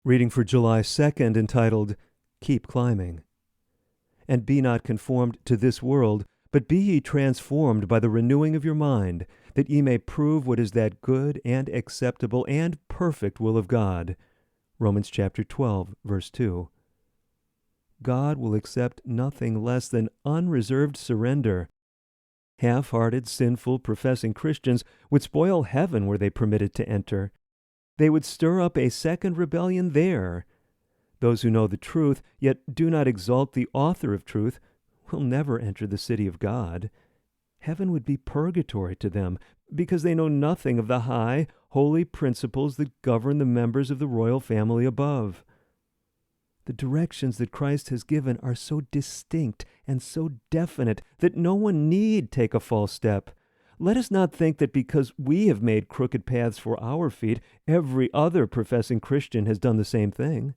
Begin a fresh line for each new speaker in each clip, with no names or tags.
Reading for July 2nd, entitled, Keep Climbing. And be not conformed to this world, but be ye transformed by the renewing of your mind, that ye may prove what is that good and acceptable and perfect will of God. Romans chapter 12, verse 2. God will accept nothing less than unreserved surrender. Half-hearted, sinful, professing Christians would spoil heaven were they permitted to enter. They would stir up a second rebellion there. Those who know the truth, yet do not exalt the author of truth, will never enter the city of God. Heaven would be purgatory to them, because they know nothing of the high, holy principles that govern the members of the royal family above. The directions that Christ has given are so distinct and so definite that no one need take a false step. Let us not think that because we have made crooked paths for our feet, every other professing Christian has done the same thing.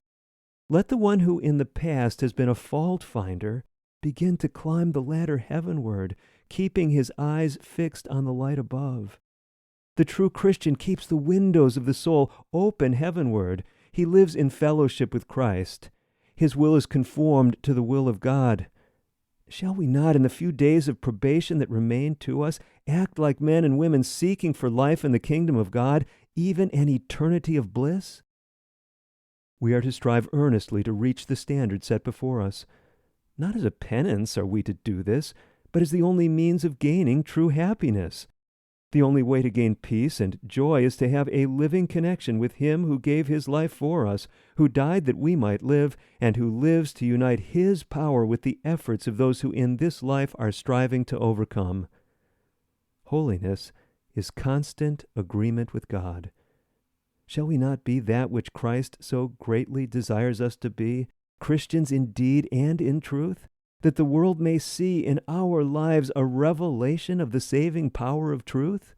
Let the one who in the past has been a fault finder begin to climb the ladder heavenward, keeping his eyes fixed on the light above. The true Christian keeps the windows of the soul open heavenward. He lives in fellowship with Christ. His will is conformed to the will of God. Shall we not, in the few days of probation that remain to us, act like men and women seeking for life in the kingdom of God, even an eternity of bliss? We are to strive earnestly to reach the standard set before us. Not as a penance are we to do this, but as the only means of gaining true happiness. The only way to gain peace and joy is to have a living connection with Him who gave His life for us, who died that we might live, and who lives to unite His power with the efforts of those who in this life are striving to overcome. Holiness is constant agreement with God. Shall we not be that which Christ so greatly desires us to be, Christians in deed and in truth, that the world may see in our lives a revelation of the saving power of truth?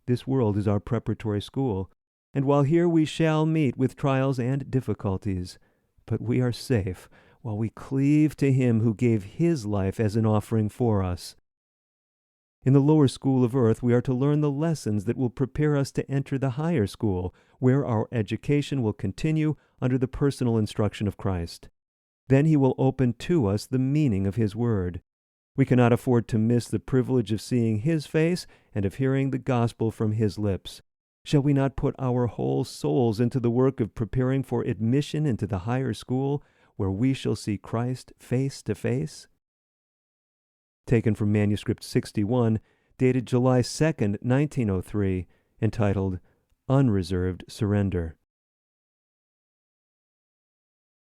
This world is our preparatory school, and while here we shall meet with trials and difficulties, but we are safe while we cleave to Him who gave His life as an offering for us. In the lower school of earth, we are to learn the lessons that will prepare us to enter the higher school, where our education will continue under the personal instruction of Christ. Then He will open to us the meaning of His word. We cannot afford to miss the privilege of seeing His face and of hearing the gospel from His lips. Shall we not put our whole souls into the work of preparing for admission into the higher school, where we shall see Christ face to face? Taken from Manuscript 61, dated July 2nd, 1903, entitled, Unreserved Surrender.